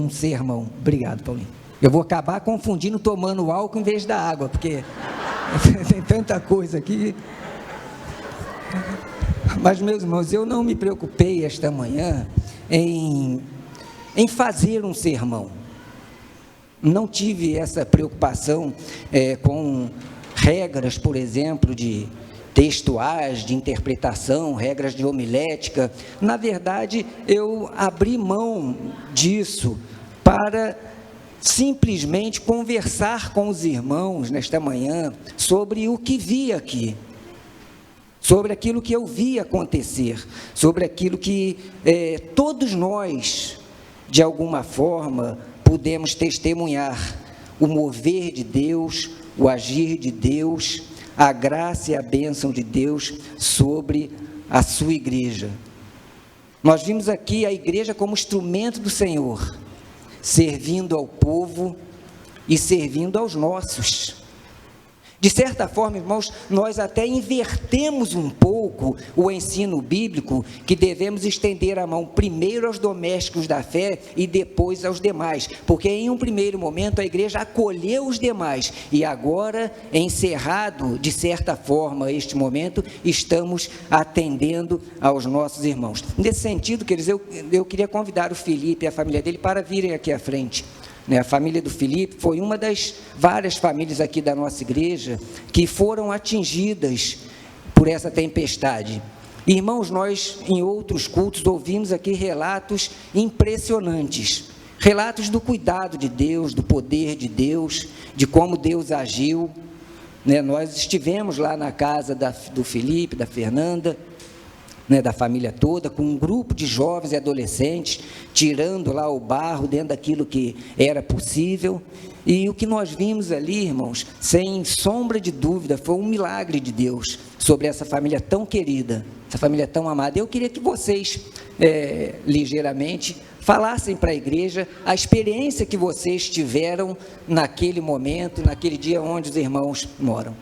um sermão. Obrigado, Paulinho. Eu vou acabar confundindo tomando álcool em vez da água, porque tem tanta coisa aqui. Mas, meus irmãos, eu não me preocupei esta manhã em fazer um sermão. Não tive essa preocupação com regras, por exemplo, de textuais, de interpretação, regras de homilética. Na verdade, eu abri mão disso para simplesmente conversar com os irmãos nesta manhã sobre o que vi aqui, sobre aquilo que eu vi acontecer, sobre aquilo que todos nós, de alguma forma, pudemos testemunhar, o mover de Deus, o agir de Deus, a graça e a bênção de Deus sobre a sua igreja. Nós vimos aqui a igreja como instrumento do Senhor, servindo ao povo e servindo aos nossos. De certa forma, irmãos, nós até invertemos um pouco o ensino bíblico, que devemos estender a mão primeiro aos domésticos da fé e depois aos demais, porque em um primeiro momento a igreja acolheu os demais, e agora, encerrado de certa forma este momento, estamos atendendo aos nossos irmãos. Nesse sentido, queridos, eu queria convidar o Felipe e a família dele para virem aqui à frente. A família do Felipe foi uma das várias famílias aqui da nossa igreja que foram atingidas por essa tempestade. Irmãos, nós em outros cultos ouvimos aqui relatos impressionantes, relatos do cuidado de Deus, do poder de Deus, de como Deus agiu. Nós estivemos lá na casa do Felipe, da Fernanda, da família toda, com um grupo de jovens e adolescentes, tirando lá o barro dentro daquilo que era possível, e o que nós vimos ali, irmãos, sem sombra de dúvida, foi um milagre de Deus, sobre essa família tão querida, essa família tão amada. Eu queria que vocês, ligeiramente, falassem para a igreja a experiência que vocês tiveram naquele momento, naquele dia onde os irmãos moram.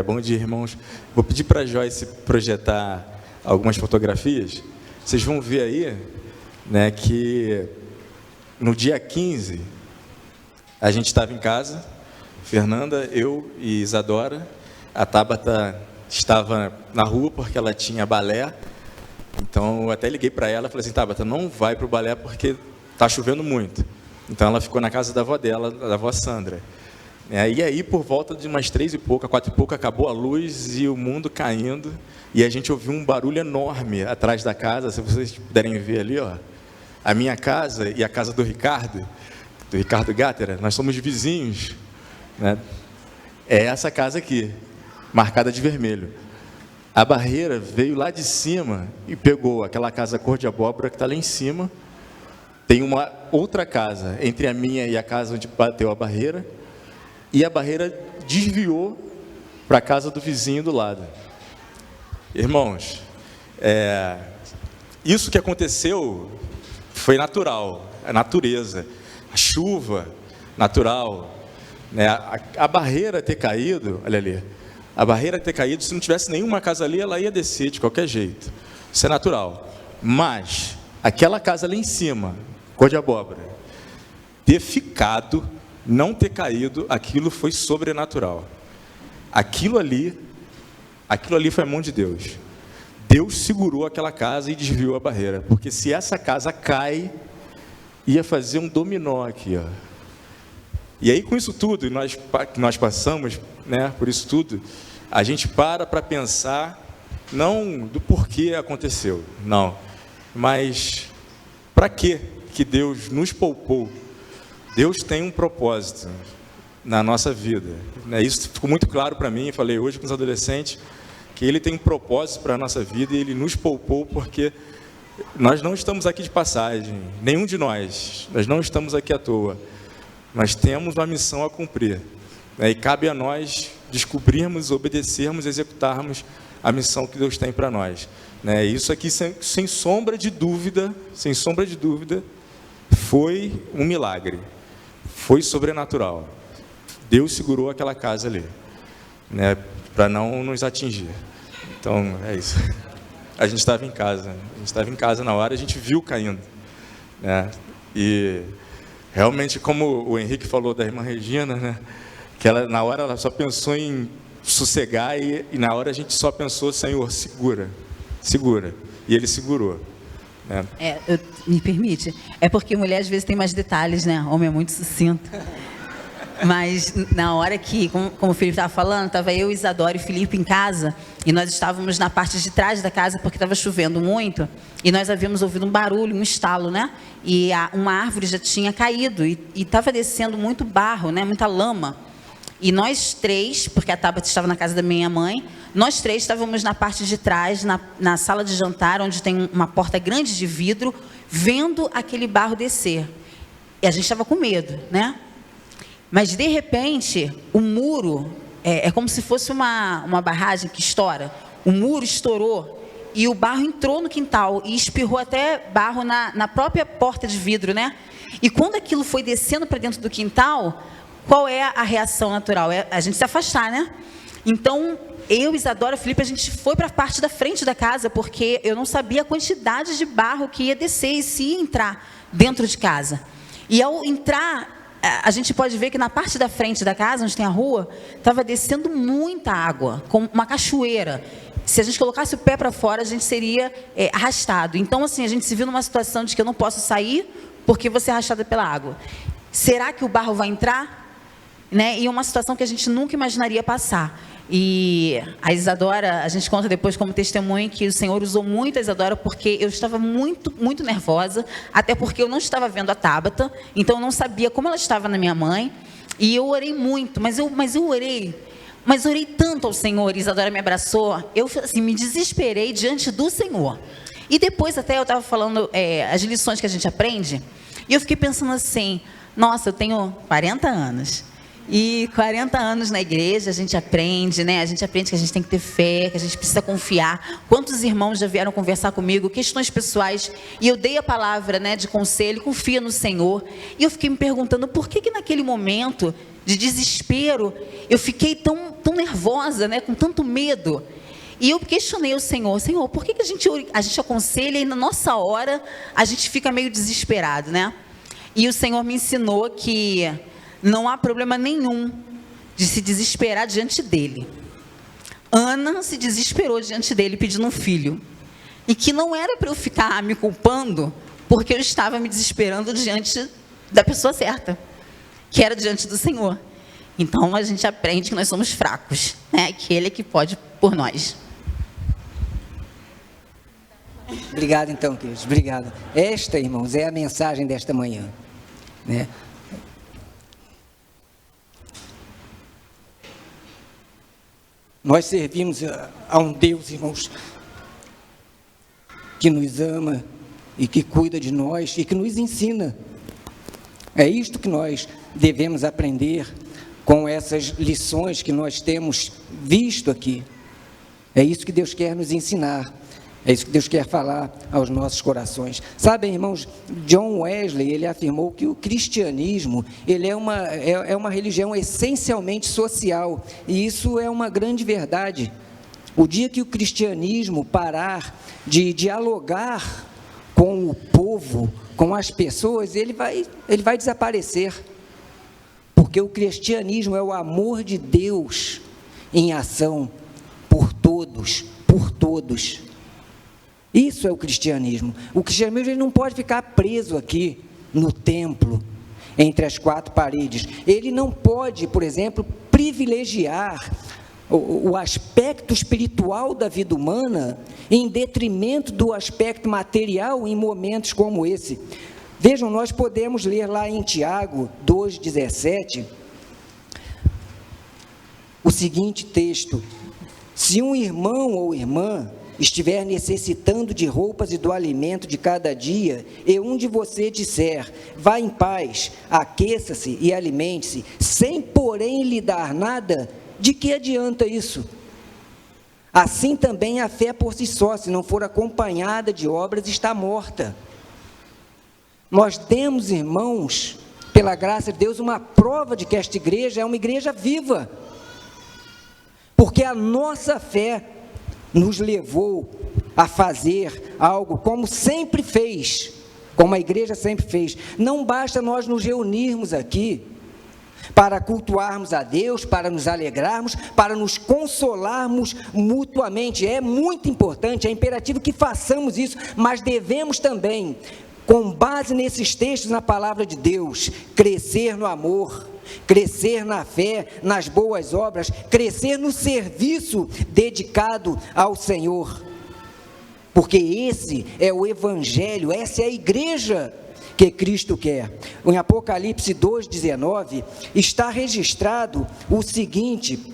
Bom dia, irmãos. Vou pedir para a Joyce projetar algumas fotografias. Vocês vão ver aí, que no dia 15, a gente estava em casa, Fernanda, eu e Isadora. A Tabata estava na rua porque ela tinha balé. Então, eu até liguei para ela e falei assim: Tabata, não vai para o balé porque está chovendo muito. Então, ela ficou na casa da avó dela, da avó Sandra. E aí, por volta de umas 3 e pouca, 4 e pouca, acabou a luz e o mundo caindo, e a gente ouviu um barulho enorme atrás da casa. Se vocês puderem ver ali, a minha casa e a casa do Ricardo Gátera, nós somos vizinhos, É essa casa aqui, marcada de vermelho. A barreira veio lá de cima e pegou aquela casa cor de abóbora que está lá em cima. Tem uma outra casa entre a minha e a casa onde bateu a barreira, e a barreira desviou para a casa do vizinho do lado. Irmãos, isso que aconteceu foi natural, a natureza, a chuva natural, a barreira ter caído, olha ali, a barreira ter caído, se não tivesse nenhuma casa ali, ela ia descer de qualquer jeito, isso é natural. Mas aquela casa ali em cima, cor de abóbora, ter ficado, não ter caído, aquilo foi sobrenatural. Aquilo ali foi a mão de Deus. Deus segurou aquela casa e desviou a barreira, porque se essa casa cai, ia fazer um dominó aqui, E aí, com isso tudo, nós passamos, por isso tudo, a gente para pensar, não do porquê aconteceu, não, mas para que Deus nos poupou. Deus tem um propósito na nossa vida, Isso ficou muito claro para mim. Falei hoje com os adolescentes que Ele tem um propósito para a nossa vida, e Ele nos poupou porque nós não estamos aqui de passagem, nenhum de nós não estamos aqui à toa, nós temos uma missão a cumprir, e cabe a nós descobrirmos, obedecermos, executarmos a missão que Deus tem para nós, Isso aqui, sem sombra de dúvida, foi um milagre. Foi sobrenatural. Deus segurou aquela casa ali, para não nos atingir. Então, é isso. A gente estava em casa na hora, a gente viu caindo. né? E realmente, como o Henrique falou da irmã Regina, né? Que ela, na hora ela só pensou em sossegar e na hora a gente só pensou, Senhor, segura, segura. E ele segurou. Né? Me permite? É porque mulher às vezes tem mais detalhes, né? Homem é muito sucinto. Mas na hora que, como o Felipe estava falando, estava eu, Isadora e Felipe em casa, e nós estávamos na parte de trás da casa porque estava chovendo muito, e nós havíamos ouvido um barulho, um estalo, né? E uma árvore já tinha caído e estava descendo muito barro, né? Muita lama. E nós três, porque a Tabata estava na casa da minha mãe, nós três estávamos na parte de trás, na sala de jantar, onde tem uma porta grande de vidro, vendo aquele barro descer. E a gente estava com medo, né? Mas, de repente, o muro, é como se fosse uma barragem que estoura. O muro estourou e o barro entrou no quintal e espirrou até barro na própria porta de vidro, né? E quando aquilo foi descendo para dentro do quintal, qual é a reação natural? É a gente se afastar, né? Então, eu, Isadora, Felipe, a gente foi para a parte da frente da casa, porque eu não sabia a quantidade de barro que ia descer e se ia entrar dentro de casa. E ao entrar, a gente pode ver que na parte da frente da casa, onde tem a rua, estava descendo muita água, como uma cachoeira. Se a gente colocasse o pé para fora, a gente seria arrastado. Então, assim, a gente se viu numa situação de que eu não posso sair porque vou ser arrastada pela água. Será que o barro vai entrar? Né? E é uma situação que a gente nunca imaginaria passar. E a Isadora, a gente conta depois como testemunho que o Senhor usou muito a Isadora porque eu estava muito, muito nervosa, até porque eu não estava vendo a Tabata, então eu não sabia como ela estava na minha mãe, e eu orei muito, mas eu orei tanto ao Senhor. Isadora me abraçou, eu assim, me desesperei diante do Senhor. E depois até eu estava falando as lições que a gente aprende, e eu fiquei pensando assim, nossa, eu tenho 40 anos, e 40 anos na igreja, a gente aprende, né? A gente aprende que a gente tem que ter fé, que a gente precisa confiar. Quantos irmãos já vieram conversar comigo, questões pessoais, e eu dei a palavra, né, de conselho, confia no Senhor. E eu fiquei me perguntando, por que naquele momento de desespero, eu fiquei tão nervosa, né, com tanto medo? E eu questionei o Senhor, por que a gente aconselha e na nossa hora a gente fica meio desesperado, né? E o Senhor me ensinou que não há problema nenhum de se desesperar diante dele. Ana se desesperou diante dele pedindo um filho. E que não era para eu ficar me culpando porque eu estava me desesperando diante da pessoa certa, que era diante do Senhor. Então a gente aprende que nós somos fracos, né? Que Ele é que pode por nós. Obrigado então, queridos. Obrigado. Esta, irmãos, é a mensagem desta manhã, né? Nós servimos a um Deus, irmãos, que nos ama e que cuida de nós e que nos ensina. É isto que nós devemos aprender com essas lições que nós temos visto aqui. É isso que Deus quer nos ensinar. É isso que Deus quer falar aos nossos corações. Sabem, irmãos, John Wesley, ele afirmou que o cristianismo, ele é uma religião essencialmente social, e isso é uma grande verdade. O dia que o cristianismo parar de dialogar com o povo, com as pessoas, ele vai desaparecer, porque o cristianismo é o amor de Deus em ação por todos, por todos. Isso é o cristianismo. O cristianismo ele não pode ficar preso aqui no templo, entre as quatro paredes. Ele não pode, por exemplo, privilegiar o aspecto espiritual da vida humana em detrimento do aspecto material em momentos como esse. Vejam, nós podemos ler lá em Tiago 2,17, o seguinte texto: se um irmão ou irmã estiver necessitando de roupas e do alimento de cada dia, e um de vocês disser, vá em paz, aqueça-se e alimente-se, sem porém lhe dar nada, de que adianta isso? Assim também a fé por si só, se não for acompanhada de obras, está morta. Nós temos, irmãos, pela graça de Deus, uma prova de que esta igreja é uma igreja viva, porque a nossa fé nos levou a fazer algo como sempre fez, como a igreja sempre fez. Não basta nós nos reunirmos aqui para cultuarmos a Deus, para nos alegrarmos, para nos consolarmos mutuamente. É muito importante, é imperativo que façamos isso, mas devemos também, com base nesses textos na palavra de Deus, crescer no amor, crescer na fé, nas boas obras, crescer no serviço dedicado ao Senhor, porque esse é o Evangelho, essa é a igreja que Cristo quer. Em Apocalipse 2,19, está registrado o seguinte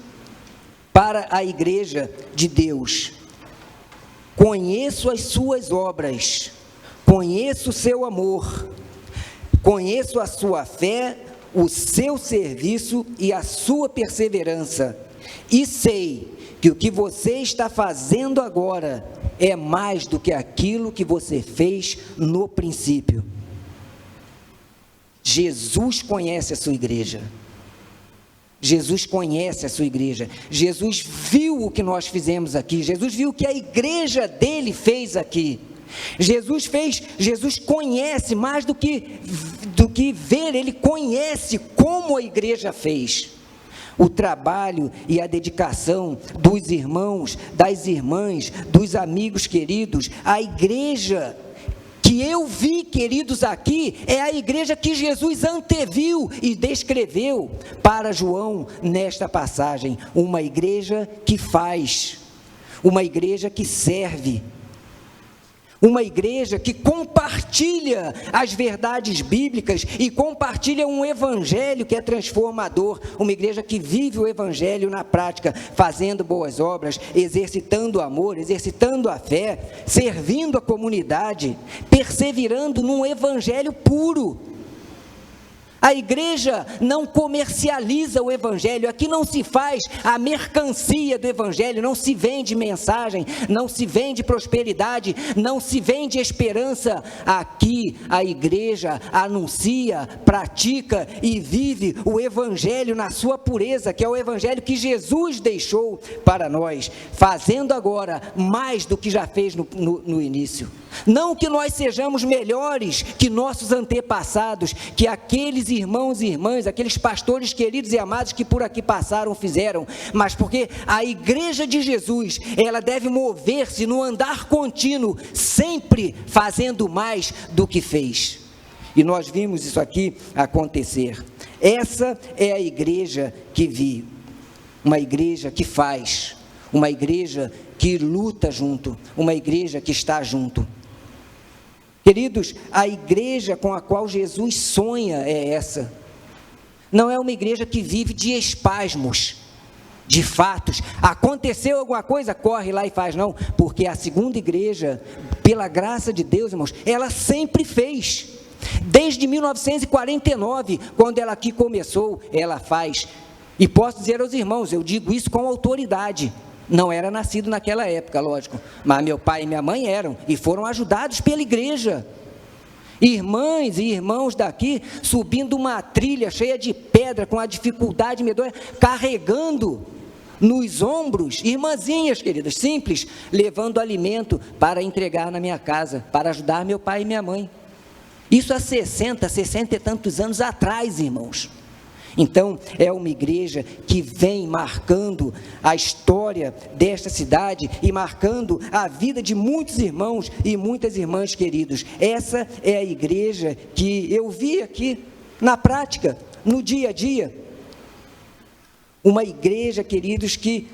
para a igreja de Deus: conheço as suas obras, conheço o seu amor, conheço a sua fé, o seu serviço e a sua perseverança, e sei que o que você está fazendo agora é mais do que aquilo que você fez no princípio. Jesus conhece a sua igreja. Jesus conhece a sua igreja. Jesus viu o que nós fizemos aqui. Jesus viu o que a igreja dele fez aqui. Jesus conhece mais do que ver, ele conhece como a igreja fez. O trabalho e a dedicação dos irmãos, das irmãs, dos amigos queridos, a igreja que eu vi, queridos, aqui, é a igreja que Jesus anteviu e descreveu para João nesta passagem. Uma igreja que faz, uma igreja que serve, uma igreja que compartilha as verdades bíblicas e compartilha um evangelho que é transformador, uma igreja que vive o evangelho na prática, fazendo boas obras, exercitando o amor, exercitando a fé, servindo a comunidade, perseverando num evangelho puro. A igreja não comercializa o evangelho, aqui não se faz a mercancia do evangelho, não se vende mensagem, não se vende prosperidade, não se vende esperança. Aqui a igreja anuncia, pratica e vive o evangelho na sua pureza, que é o evangelho que Jesus deixou para nós, fazendo agora mais do que já fez no início. Não que nós sejamos melhores que nossos antepassados, que aqueles irmãos e irmãs, aqueles pastores queridos e amados que por aqui passaram, fizeram, mas porque a igreja de Jesus, ela deve mover-se no andar contínuo, sempre fazendo mais do que fez. E nós vimos isso aqui acontecer. Essa é a igreja que vive, uma igreja que faz, uma igreja que luta junto, uma igreja que está junto. Queridos, a igreja com a qual Jesus sonha é essa. Não é uma igreja que vive de espasmos, de fatos. Aconteceu alguma coisa, corre lá e faz. Não, porque a segunda igreja, pela graça de Deus, irmãos, ela sempre fez. Desde 1949, quando ela aqui começou, ela faz. E posso dizer aos irmãos, eu digo isso com autoridade. Não era nascido naquela época, lógico, mas meu pai e minha mãe eram, e foram ajudados pela igreja. Irmãs e irmãos daqui, subindo uma trilha cheia de pedra, com a dificuldade medonha, carregando nos ombros, irmãzinhas queridas, simples, levando alimento para entregar na minha casa, para ajudar meu pai e minha mãe. Isso há 60 e tantos anos atrás, irmãos. Então, é uma igreja que vem marcando a história desta cidade e marcando a vida de muitos irmãos e muitas irmãs queridos. Essa é a igreja que eu vi aqui na prática, no dia a dia. Uma igreja, queridos, que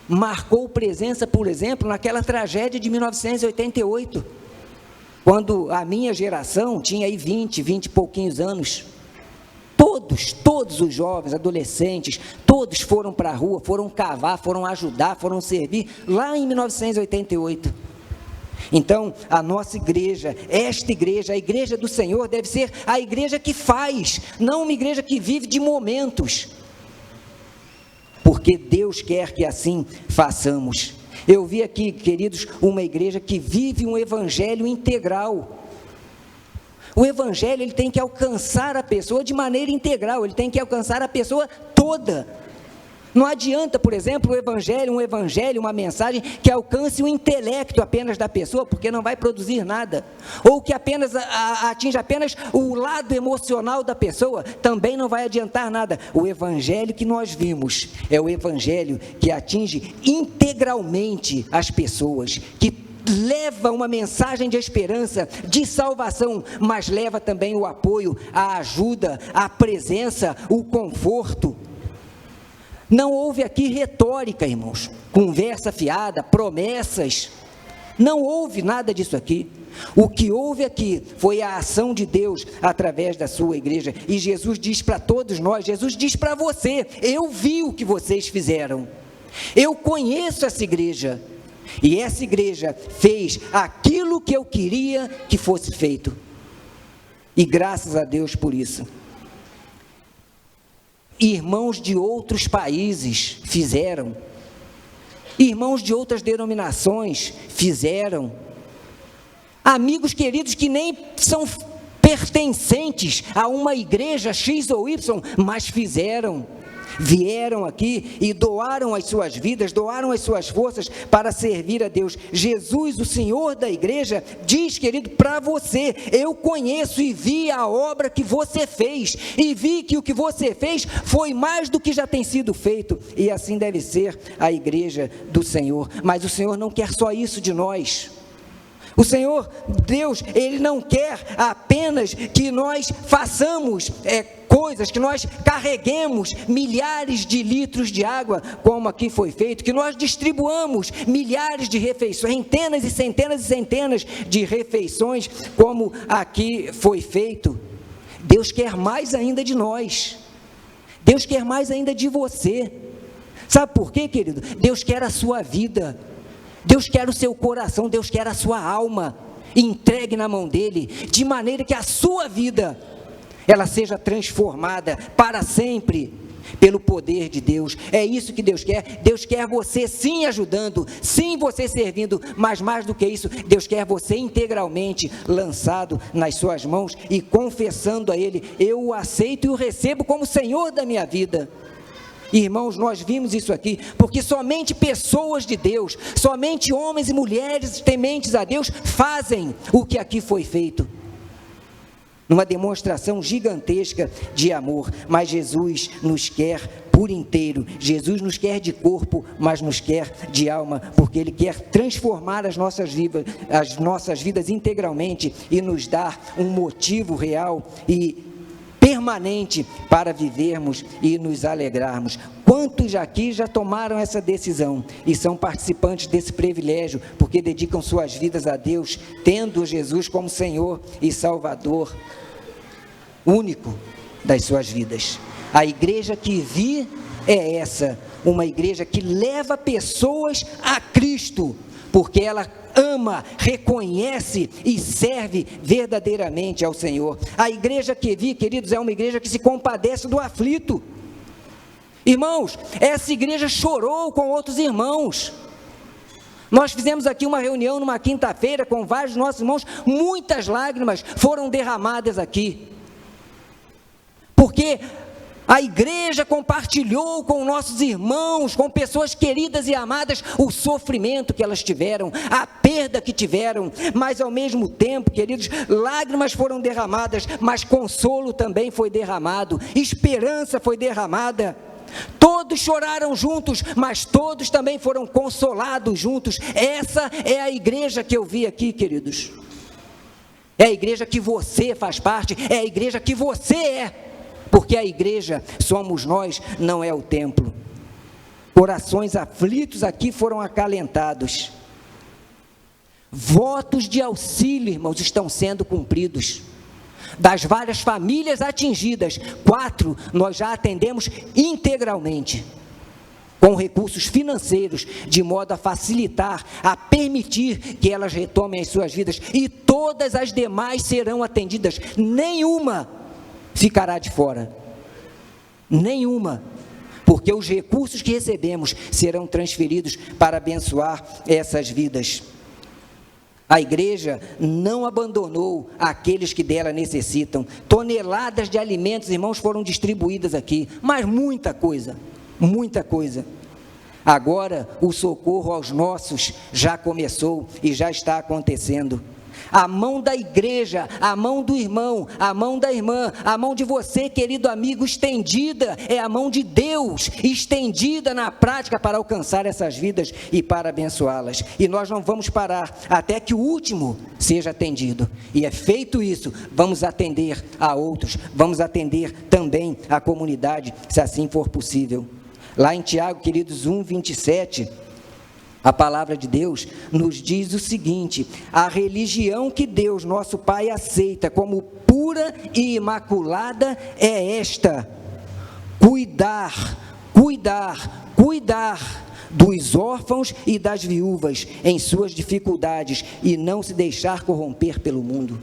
marcou presença, por exemplo, naquela tragédia de 1988, quando a minha geração tinha aí 20 e pouquinhos anos. Todos os jovens, adolescentes, todos foram para a rua, foram cavar, foram ajudar, foram servir, lá em 1988. Então, a nossa igreja, esta igreja, a igreja do Senhor, deve ser a igreja que faz, não uma igreja que vive de momentos, porque Deus quer que assim façamos. Eu vi aqui, queridos, uma igreja que vive um evangelho integral. O evangelho, ele tem que alcançar a pessoa de maneira integral, ele tem que alcançar a pessoa toda. Não adianta, por exemplo, um evangelho, uma mensagem que alcance o intelecto apenas da pessoa, porque não vai produzir nada, ou que apenas atinja apenas o lado emocional da pessoa, também não vai adiantar nada. O evangelho que nós vimos é o evangelho que atinge integralmente as pessoas, que leva uma mensagem de esperança, de salvação, mas leva também o apoio, a ajuda, a presença, o conforto. Não houve aqui retórica, irmãos, conversa fiada, promessas, não houve nada disso aqui. O que houve aqui foi a ação de Deus através da sua igreja, e Jesus diz para todos nós, Jesus diz para você: eu vi o que vocês fizeram, eu conheço essa igreja, e essa igreja fez aquilo que eu queria que fosse feito, e graças a Deus por isso. Irmãos de outros países fizeram, irmãos de outras denominações fizeram, amigos queridos que nem são pertencentes a uma igreja X ou Y, mas fizeram, vieram aqui e doaram as suas vidas, doaram as suas forças para servir a Deus. Jesus, o Senhor da igreja, diz, querido, para você: eu conheço e vi a obra que você fez, e vi que o que você fez foi mais do que já tem sido feito, e assim deve ser a igreja do Senhor. Mas o Senhor não quer só isso de nós. O Senhor, Deus, Ele não quer apenas que nós façamos coisas, que nós carreguemos milhares de litros de água, como aqui foi feito, que nós distribuamos milhares de refeições, centenas e centenas e centenas de refeições, como aqui foi feito. Deus quer mais ainda de nós, Deus quer mais ainda de você. Sabe por quê, querido? Deus quer a sua vida, Deus quer o seu coração, Deus quer a sua alma entregue na mão dEle, de maneira que a sua vida, ela seja transformada para sempre, pelo poder de Deus. É isso que Deus quer. Deus quer você sim ajudando, sim você servindo, mas mais do que isso, Deus quer você integralmente lançado nas suas mãos e confessando a Ele: eu o aceito e o recebo como Senhor da minha vida. Irmãos, nós vimos isso aqui, porque somente pessoas de Deus, somente homens e mulheres tementes a Deus fazem o que aqui foi feito, numa demonstração gigantesca de amor. Mas Jesus nos quer por inteiro, Jesus nos quer de corpo, mas nos quer de alma, porque Ele quer transformar as nossas vidas integralmente e nos dar um motivo real e permanente para vivermos e nos alegrarmos. Quantos aqui já tomaram essa decisão e são participantes desse privilégio, porque dedicam suas vidas a Deus, tendo Jesus como Senhor e Salvador único das suas vidas? A igreja que vi é essa, uma igreja que leva pessoas a Cristo, porque ela ama, reconhece e serve verdadeiramente ao Senhor. A igreja que vi, queridos, é uma igreja que se compadece do aflito. Irmãos, essa igreja chorou com outros irmãos. Nós fizemos aqui uma reunião numa quinta-feira com vários nossos irmãos, muitas lágrimas foram derramadas aqui, porque a igreja compartilhou com nossos irmãos, com pessoas queridas e amadas, o sofrimento que elas tiveram, a perda que tiveram, mas ao mesmo tempo, queridos, lágrimas foram derramadas, mas consolo também foi derramado, esperança foi derramada. Todos choraram juntos, mas todos também foram consolados juntos. Essa é a igreja que eu vi aqui, queridos. É a igreja que você faz parte, é a igreja que você é. Porque a igreja somos nós, não é o templo. Corações aflitos aqui foram acalentados. Votos de auxílio, irmãos, estão sendo cumpridos. Das várias famílias atingidas, 4 nós já atendemos integralmente, com recursos financeiros, de modo a facilitar, a permitir que elas retomem as suas vidas, e todas as demais serão atendidas, nenhuma ficará de fora, nenhuma, porque os recursos que recebemos serão transferidos para abençoar essas vidas. A igreja não abandonou aqueles que dela necessitam. Toneladas de alimentos, irmãos, foram distribuídas aqui, mas muita coisa. muita coisa. Agora, o socorro aos nossos já começou e já está acontecendo. A mão da igreja, a mão do irmão, a mão da irmã, a mão de você, querido amigo, estendida, é a mão de Deus, estendida na prática para alcançar essas vidas e para abençoá-las. E nós não vamos parar até que o último seja atendido. E é feito isso, vamos atender a outros, vamos atender também a comunidade, se assim for possível. Lá em Tiago, queridos, 1:27, a palavra de Deus nos diz o seguinte: a religião que Deus, nosso Pai, aceita como pura e imaculada é esta: cuidar dos órfãos e das viúvas em suas dificuldades e não se deixar corromper pelo mundo.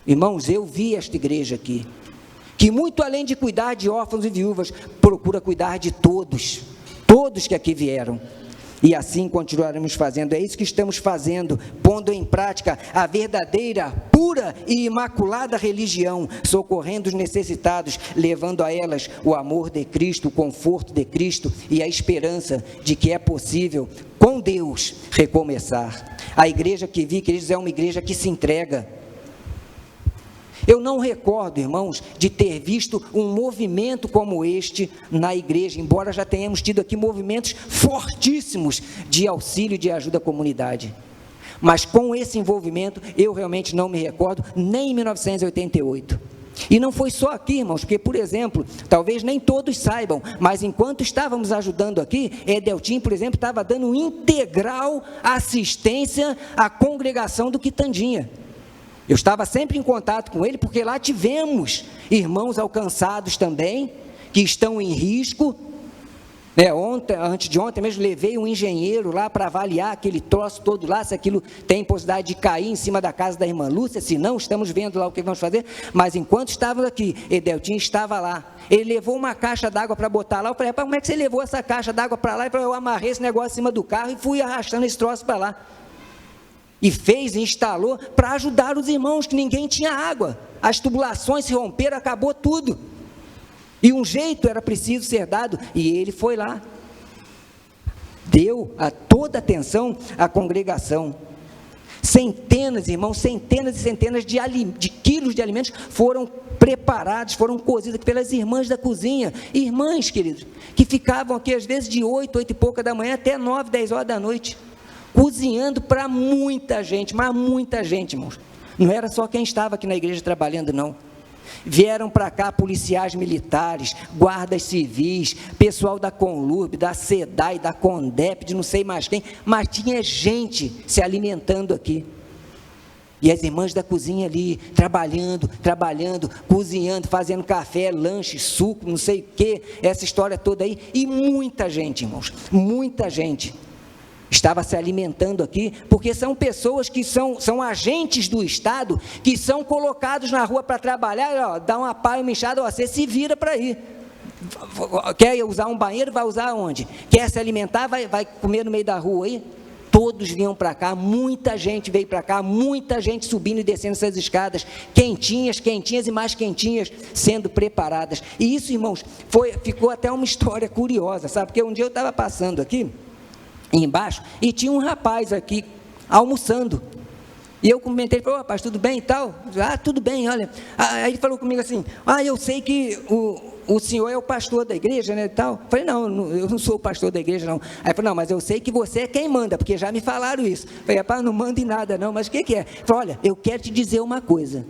Irmãos, eu vi esta igreja aqui, que muito além de cuidar de órfãos e viúvas, procura cuidar de todos que aqui vieram. E assim continuaremos fazendo. É isso que estamos fazendo, pondo em prática a verdadeira, pura e imaculada religião, socorrendo os necessitados, levando a elas o amor de Cristo, o conforto de Cristo e a esperança de que é possível, com Deus, recomeçar. A igreja que vi, queridos, é uma igreja que se entrega. Eu não recordo, irmãos, de ter visto um movimento como este na igreja, embora já tenhamos tido aqui movimentos fortíssimos de auxílio e de ajuda à comunidade. Mas com esse envolvimento, eu realmente não me recordo, nem em 1988. E não foi só aqui, irmãos, porque, por exemplo, talvez nem todos saibam, mas enquanto estávamos ajudando aqui, Edeltim, por exemplo, estava dando integral assistência à congregação do Quitandinha. Eu estava sempre em contato com ele, porque lá tivemos irmãos alcançados também, que estão em risco. Antes de ontem mesmo, levei um engenheiro lá para avaliar aquele troço todo lá, se aquilo tem possibilidade de cair em cima da casa da irmã Lúcia, se não, estamos vendo lá o que vamos fazer. Mas enquanto estávamos aqui, Edeltim estava lá. Ele levou uma caixa d'água para botar lá. Eu falei: rapaz, como é que você levou essa caixa d'água para lá? Ele falou: eu amarrei esse negócio em cima do carro e fui arrastando esse troço para lá. E instalou para ajudar os irmãos, que ninguém tinha água. As tubulações se romperam, acabou tudo. E um jeito era preciso ser dado, e ele foi lá. Deu toda a atenção à congregação. Centenas, irmãos, centenas e centenas de quilos de alimentos foram preparados, foram cozidos pelas irmãs da cozinha. Irmãs, queridos, que ficavam aqui às vezes de 8 e pouca da manhã até 9, 10 horas da noite. Cozinhando para muita gente, mas muita gente, irmãos. Não era só quem estava aqui na igreja trabalhando, não. Vieram para cá policiais militares, guardas civis, pessoal da Conlurb, da SEDAI, da CONDEP, de não sei mais quem, mas tinha gente se alimentando aqui. E as irmãs da cozinha ali, trabalhando, cozinhando, fazendo café, lanche, suco, não sei o que, essa história toda aí. E muita gente, irmãos, muita gente estava se alimentando aqui, porque são pessoas que são agentes do Estado, que são colocados na rua para trabalhar, dá uma pá e uma enxada, você se vira para ir. Quer usar um banheiro, vai usar onde? Quer se alimentar, vai comer no meio da rua aí? Todos vinham para cá, muita gente veio para cá, muita gente subindo e descendo essas escadas, quentinhas e mais quentinhas, sendo preparadas. E isso, irmãos, ficou até uma história curiosa, sabe? Porque um dia eu estava passando aqui, embaixo, e tinha um rapaz aqui almoçando, e eu comentei, falei: rapaz, tudo bem e tal? Tudo bem, olha. Aí ele falou comigo assim: eu sei que o senhor é o pastor da igreja, né, e tal. Falei: não, eu não sou o pastor da igreja, não. Aí ele falou: não, mas eu sei que você é quem manda, porque já me falaram isso. Falei: rapaz, não manda em nada não, mas o que é? Falei: olha, eu quero te dizer uma coisa,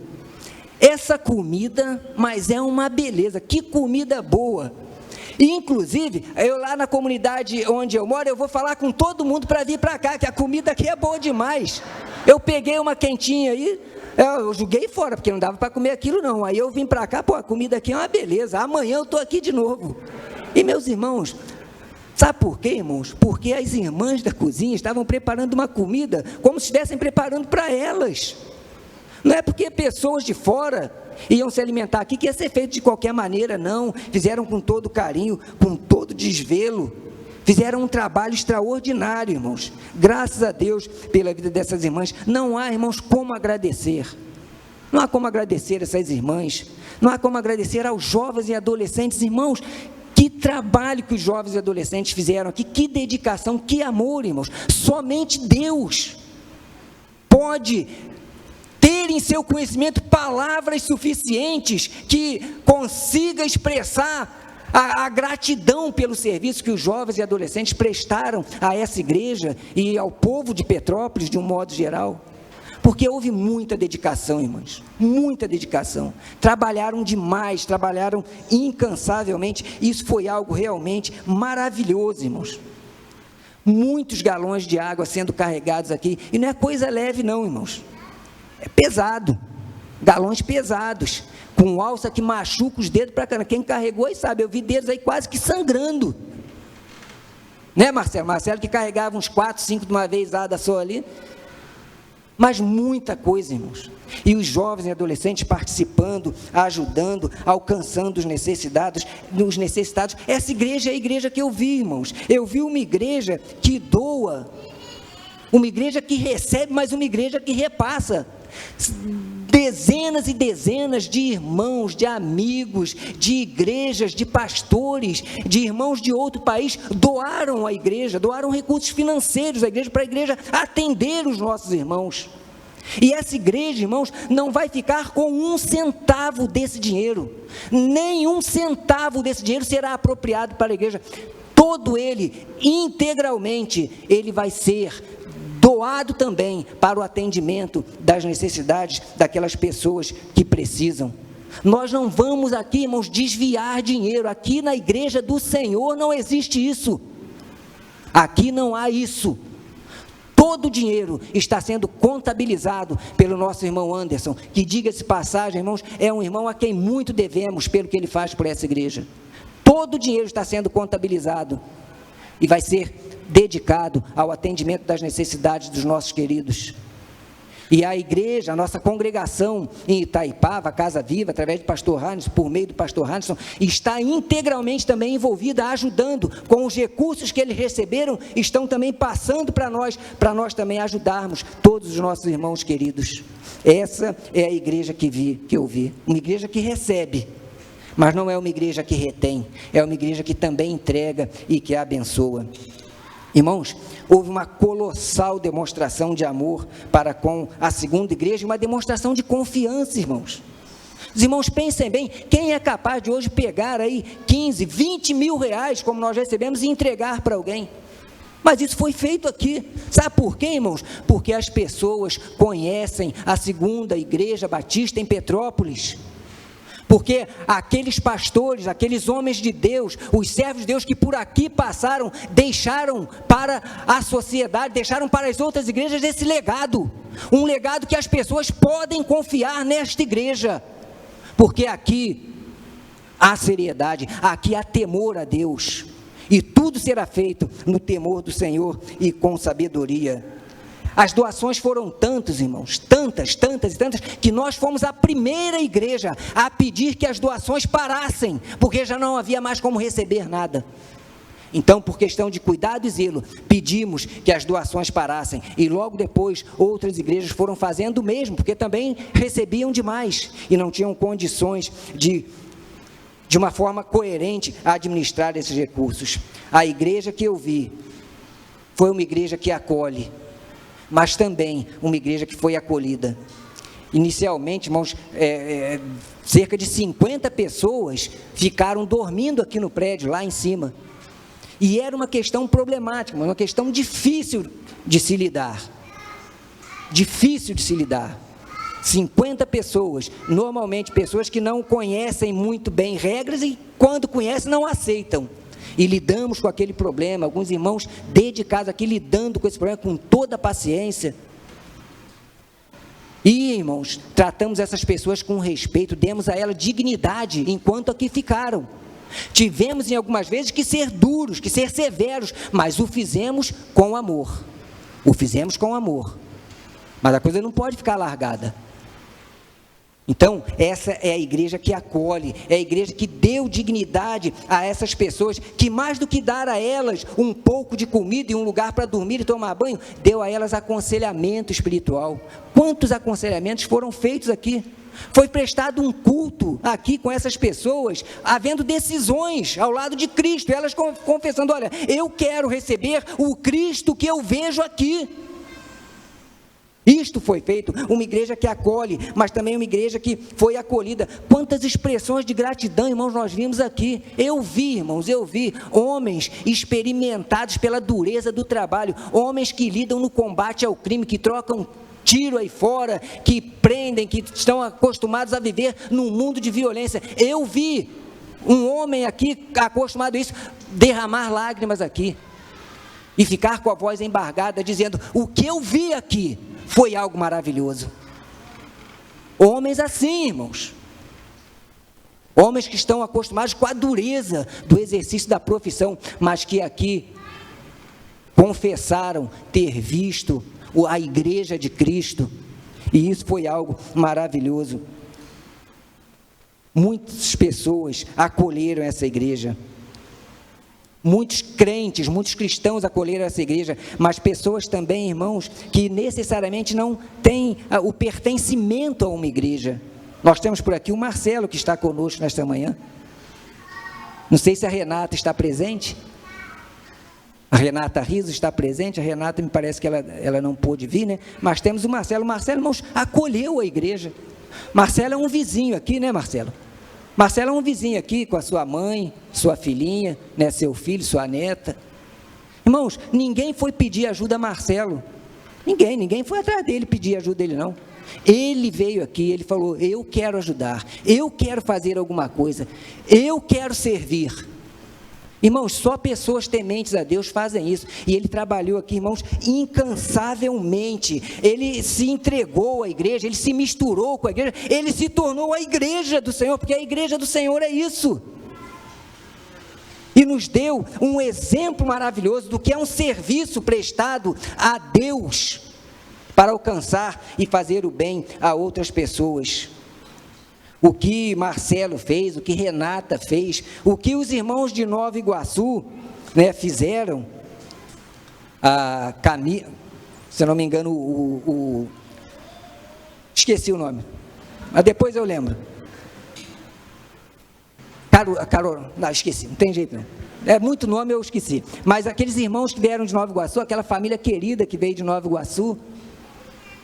essa comida, mas é uma beleza, que comida boa. E, inclusive, eu lá na comunidade onde eu moro, eu vou falar com todo mundo para vir para cá, que a comida aqui é boa demais. Eu peguei uma quentinha aí, eu joguei fora, porque não dava para comer aquilo não. Aí eu vim para cá, a comida aqui é uma beleza, amanhã eu estou aqui de novo. E, meus irmãos, sabe por quê, irmãos? Porque as irmãs da cozinha estavam preparando uma comida como se estivessem preparando para elas. Não é porque pessoas de fora iam se alimentar aqui que ia ser feito de qualquer maneira, não. Fizeram com todo carinho, com todo desvelo. Fizeram um trabalho extraordinário, irmãos. Graças a Deus pela vida dessas irmãs. Não há, irmãos, como agradecer. Não há como agradecer essas irmãs. Não há como agradecer aos jovens e adolescentes, irmãos, Que trabalho que os jovens e adolescentes fizeram aqui, que dedicação, que amor, irmãos. Somente Deus pode ter em seu conhecimento palavras suficientes que consiga expressar a gratidão pelo serviço que os jovens e adolescentes prestaram a essa igreja e ao povo de Petrópolis de um modo geral. Porque houve muita dedicação, irmãos, muita dedicação. Trabalharam demais, trabalharam incansavelmente. Isso foi algo realmente maravilhoso, irmãos. Muitos galões de água sendo carregados aqui. E não é coisa leve não, irmãos. É pesado. Galões pesados. Com alça que machuca os dedos para caramba. Quem carregou aí sabe, eu vi dedos aí quase que sangrando. Né, Marcelo? Marcelo que carregava uns 4, 5 de uma vez só ali. Mas muita coisa, irmãos. E os jovens e adolescentes participando, ajudando, alcançando os necessitados. Essa igreja é a igreja que eu vi, irmãos. Eu vi uma igreja que doa, uma igreja que recebe, mas uma igreja que repassa. Dezenas e dezenas de irmãos, de amigos, de igrejas, de pastores, de irmãos de outro país, doaram à igreja, doaram recursos financeiros à igreja, para a igreja atender os nossos irmãos. E essa igreja, irmãos, não vai ficar com 1 centavo desse dinheiro, nem 1 centavo desse dinheiro será apropriado para a igreja, todo ele, integralmente, ele vai ser doado também para o atendimento das necessidades daquelas pessoas que precisam. Nós não vamos aqui, irmãos, desviar dinheiro. Aqui na igreja do Senhor não existe isso. Aqui não há isso. Todo o dinheiro está sendo contabilizado pelo nosso irmão Anderson, que, diga-se passagem, irmãos, é um irmão a quem muito devemos pelo que ele faz por essa igreja. Todo o dinheiro está sendo contabilizado e vai ser dedicado ao atendimento das necessidades dos nossos queridos. E a igreja, a nossa congregação em Itaipava, Casa Viva, através do pastor Hanson, por meio do pastor Hanson, está integralmente também envolvida, ajudando com os recursos que eles receberam, estão também passando para nós também ajudarmos todos os nossos irmãos queridos. Essa é a igreja que eu vi, uma igreja que recebe, mas não é uma igreja que retém, é uma igreja que também entrega e que abençoa. Irmãos, houve uma colossal demonstração de amor para com a segunda igreja, uma demonstração de confiança, irmãos. Os irmãos pensem bem, quem é capaz de hoje pegar aí 15, 20 mil reais, como nós recebemos, e entregar para alguém? Mas isso foi feito aqui. Sabe por quê, irmãos? Porque as pessoas conhecem a segunda igreja batista em Petrópolis. Porque aqueles pastores, aqueles homens de Deus, os servos de Deus que por aqui passaram, deixaram para a sociedade, deixaram para as outras igrejas esse legado. Um legado que as pessoas podem confiar nesta igreja. Porque aqui há seriedade, aqui há temor a Deus. E tudo será feito no temor do Senhor e com sabedoria. As doações foram tantas, irmãos, tantas, que nós fomos a primeira igreja a pedir que as doações parassem, porque já não havia mais como receber nada. Então, por questão de cuidado e zelo, pedimos que as doações parassem, e logo depois outras igrejas foram fazendo o mesmo, porque também recebiam demais, e não tinham condições de uma forma coerente, administrar esses recursos. A igreja que eu vi foi uma igreja que acolhe, mas também uma igreja que foi acolhida. Inicialmente, irmãos, cerca de 50 pessoas ficaram dormindo aqui no prédio, lá em cima. E era uma questão problemática, uma questão difícil de se lidar. Difícil de se lidar. 50 pessoas, normalmente pessoas que não conhecem muito bem regras e quando conhecem não aceitam. E lidamos com aquele problema, alguns irmãos dedicados aqui lidando com esse problema com toda a paciência. E, irmãos, tratamos essas pessoas com respeito, demos a elas dignidade enquanto aqui ficaram. Tivemos em algumas vezes que ser duros, que ser severos, mas o fizemos com amor. O fizemos com amor. Mas a coisa não pode ficar largada. Então, essa é a igreja que acolhe, é a igreja que deu dignidade a essas pessoas, que mais do que dar a elas um pouco de comida e um lugar para dormir e tomar banho, deu a elas aconselhamento espiritual. Quantos aconselhamentos foram feitos aqui? Foi prestado um culto aqui com essas pessoas, havendo decisões ao lado de Cristo, elas confessando: olha, eu quero receber o Cristo que eu vejo aqui. Isto foi feito, uma igreja que acolhe, mas também uma igreja que foi acolhida. Quantas expressões de gratidão, irmãos, nós vimos aqui. Eu vi, irmãos, homens experimentados pela dureza do trabalho, homens que lidam no combate ao crime, que trocam tiro aí fora, que prendem, que estão acostumados a viver num mundo de violência. Eu vi um homem aqui acostumado a isso, derramar lágrimas aqui e ficar com a voz embargada, dizendo: o que eu vi aqui foi algo maravilhoso. Homens assim, irmãos, homens que estão acostumados com a dureza do exercício da profissão, mas que aqui confessaram ter visto a igreja de Cristo, e isso foi algo maravilhoso. Muitas pessoas acolheram essa igreja, muitos crentes, muitos cristãos acolheram essa igreja, mas pessoas também, irmãos, que necessariamente não têm o pertencimento a uma igreja. Nós temos por aqui o Marcelo, que está conosco nesta manhã. Não sei se a Renata está presente. A Renata Riso está presente. A Renata, me parece que ela não pôde vir, né? Mas temos o Marcelo. Marcelo, irmãos, acolheu a igreja. Marcelo é um vizinho aqui, né, Marcelo? Marcelo é um vizinho aqui com a sua mãe, sua filhinha, né, seu filho, sua neta. Irmãos, ninguém foi pedir ajuda a Marcelo. Ninguém foi atrás dele pedir ajuda dele, não. Ele veio aqui, ele falou: eu quero ajudar, eu quero fazer alguma coisa, eu quero servir. Irmãos, só pessoas tementes a Deus fazem isso, e ele trabalhou aqui, irmãos, incansavelmente. Ele se entregou à igreja, ele se misturou com a igreja, ele se tornou a igreja do Senhor, porque a igreja do Senhor é isso, e nos deu um exemplo maravilhoso do que é um serviço prestado a Deus, para alcançar e fazer o bem a outras pessoas. O que Marcelo fez, o que Renata fez, o que os irmãos de Nova Iguaçu, né, fizeram, a Camila, se eu não me engano, esqueci o nome, mas depois eu lembro. Carol, não, esqueci, não tem jeito não. É muito nome, eu esqueci. Mas aqueles irmãos que vieram de Nova Iguaçu, aquela família querida que veio de Nova Iguaçu,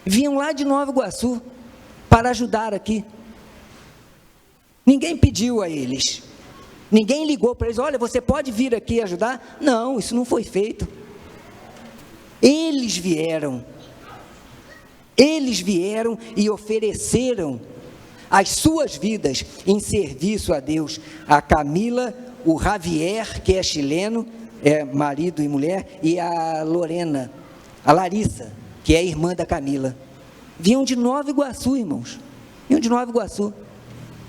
vinham lá de Nova Iguaçu para ajudar aqui. Ninguém pediu a eles, ninguém ligou para eles: olha, você pode vir aqui ajudar? Não, isso não foi feito. Eles vieram e ofereceram as suas vidas em serviço a Deus. A Camila, o Javier, que é chileno, é marido e mulher, e a Lorena, a Larissa, que é irmã da Camila, vinham de Nova Iguaçu, irmãos, vinham de Nova Iguaçu,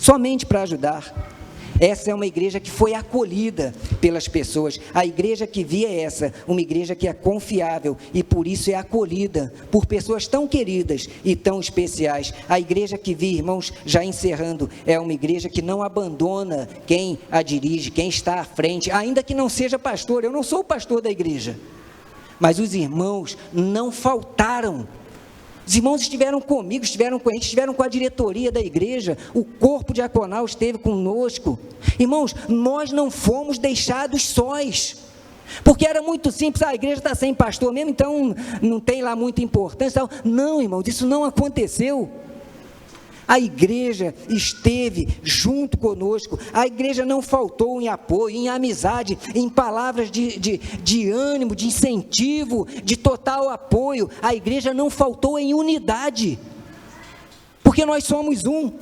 somente para ajudar. Essa é uma igreja que foi acolhida pelas pessoas. A igreja que vi é essa, uma igreja que é confiável e por isso é acolhida por pessoas tão queridas e tão especiais. A igreja que vi, irmãos, já encerrando, é uma igreja que não abandona quem a dirige, quem está à frente, ainda que não seja pastor. Eu não sou o pastor da igreja, mas os irmãos não faltaram. Os irmãos estiveram comigo, estiveram com a gente, estiveram com a diretoria da igreja, o corpo diaconal esteve conosco. Irmãos, nós não fomos deixados sós, porque era muito simples: a igreja está sem pastor mesmo, então não tem lá muita importância. Não, irmãos, isso não aconteceu. A igreja esteve junto conosco, a igreja não faltou em apoio, em amizade, em palavras de ânimo, de incentivo, de total apoio. A igreja não faltou em unidade, porque nós somos um.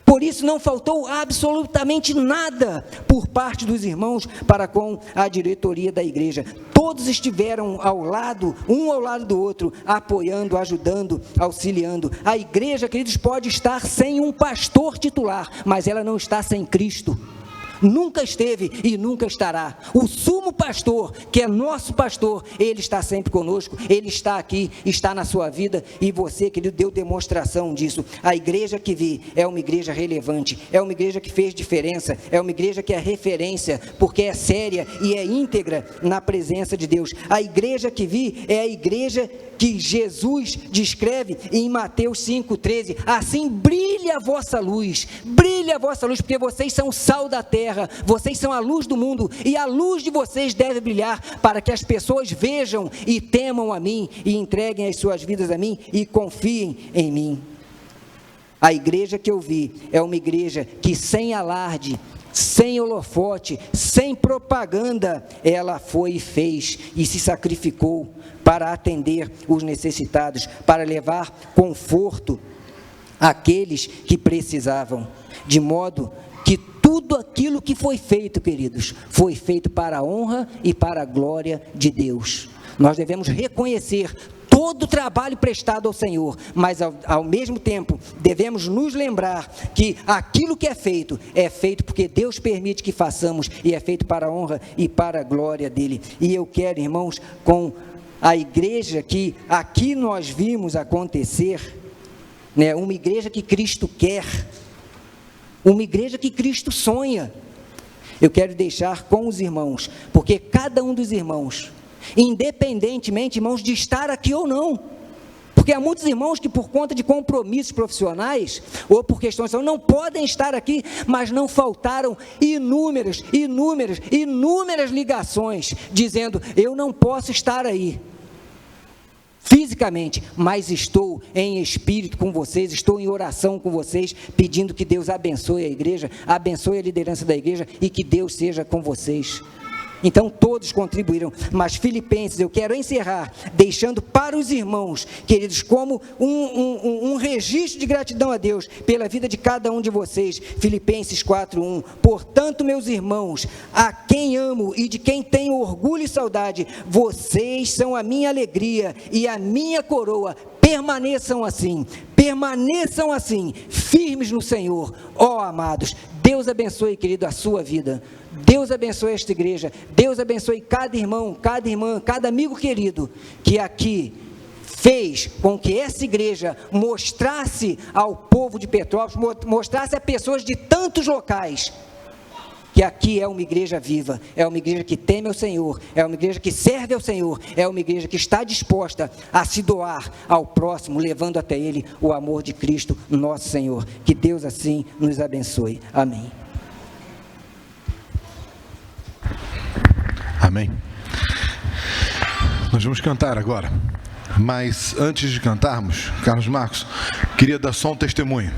Por isso não faltou absolutamente nada por parte dos irmãos para com a diretoria da igreja. Todos estiveram ao lado, um ao lado do outro, apoiando, ajudando, auxiliando. A igreja, queridos, pode estar sem um pastor titular, mas ela não está sem Cristo. Nunca esteve e nunca estará. O sumo pastor, que é nosso pastor, ele está sempre conosco, ele está aqui, está na sua vida, e você, querido, deu demonstração disso. A igreja que vi é uma igreja relevante, é uma igreja que fez diferença, é uma igreja que é referência, porque é séria e é íntegra na presença de Deus. A igreja que vi é a igreja que Jesus descreve em Mateus 5,13, assim brilha a vossa luz, porque vocês são o sal da terra, vocês são a luz do mundo, e a luz de vocês deve brilhar, para que as pessoas vejam e temam a mim, e entreguem as suas vidas a mim, e confiem em mim. A igreja que eu vi é uma igreja que sem alarde, sem holofote, sem propaganda, ela foi e fez, e se sacrificou para atender os necessitados, para levar conforto àqueles que precisavam, de modo que tudo aquilo que foi feito, queridos, foi feito para a honra e para a glória de Deus. Nós devemos reconhecer todo o trabalho prestado ao Senhor, mas ao mesmo tempo devemos nos lembrar que aquilo que é feito porque Deus permite que façamos, e é feito para a honra e para a glória dele. E eu quero, irmãos, com a igreja que aqui nós vimos acontecer, né, uma igreja que Cristo quer, uma igreja que Cristo sonha, eu quero deixar com os irmãos, porque cada um dos irmãos, independentemente, irmãos, de estar aqui ou não, porque há muitos irmãos que por conta de compromissos profissionais, ou por questões, não podem estar aqui, mas não faltaram inúmeras ligações, dizendo, eu não posso estar aí, fisicamente, mas estou em espírito com vocês, estou em oração com vocês, pedindo que Deus abençoe a igreja, abençoe a liderança da igreja, e que Deus seja com vocês. Então todos contribuíram, mas Filipenses, eu quero encerrar deixando para os irmãos, queridos, como um registro de gratidão a Deus pela vida de cada um de vocês. Filipenses 4:1, portanto, meus irmãos, a quem amo e de quem tenho orgulho e saudade, vocês são a minha alegria e a minha coroa. Permaneçam assim, firmes no Senhor, ó amados. Deus abençoe, querido, a sua vida, Deus abençoe esta igreja, Deus abençoe cada irmão, cada irmã, cada amigo querido, que aqui fez com que essa igreja mostrasse ao povo de Petrópolis, mostrasse a pessoas de tantos locais, que aqui é uma igreja viva, é uma igreja que teme ao Senhor, é uma igreja que serve ao Senhor, é uma igreja que está disposta a se doar ao próximo, levando até ele o amor de Cristo, nosso Senhor. Que Deus assim nos abençoe. Amém. Amém. Nós vamos cantar agora, mas antes de cantarmos, Carlos Marcos, queria dar só um testemunho.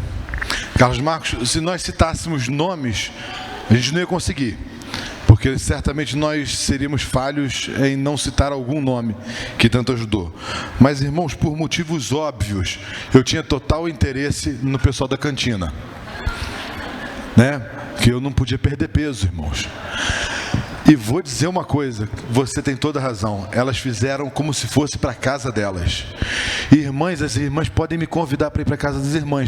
Carlos Marcos, se nós citássemos nomes, a gente não ia conseguir, porque certamente nós seríamos falhos em não citar algum nome que tanto ajudou. Mas, irmãos, por motivos óbvios, eu tinha total interesse no pessoal da cantina, né? Que eu não podia perder peso, irmãos. E vou dizer uma coisa, você tem toda a razão, elas fizeram como se fosse para a casa delas. Irmãs, as irmãs podem me convidar para ir para a casa das irmãs,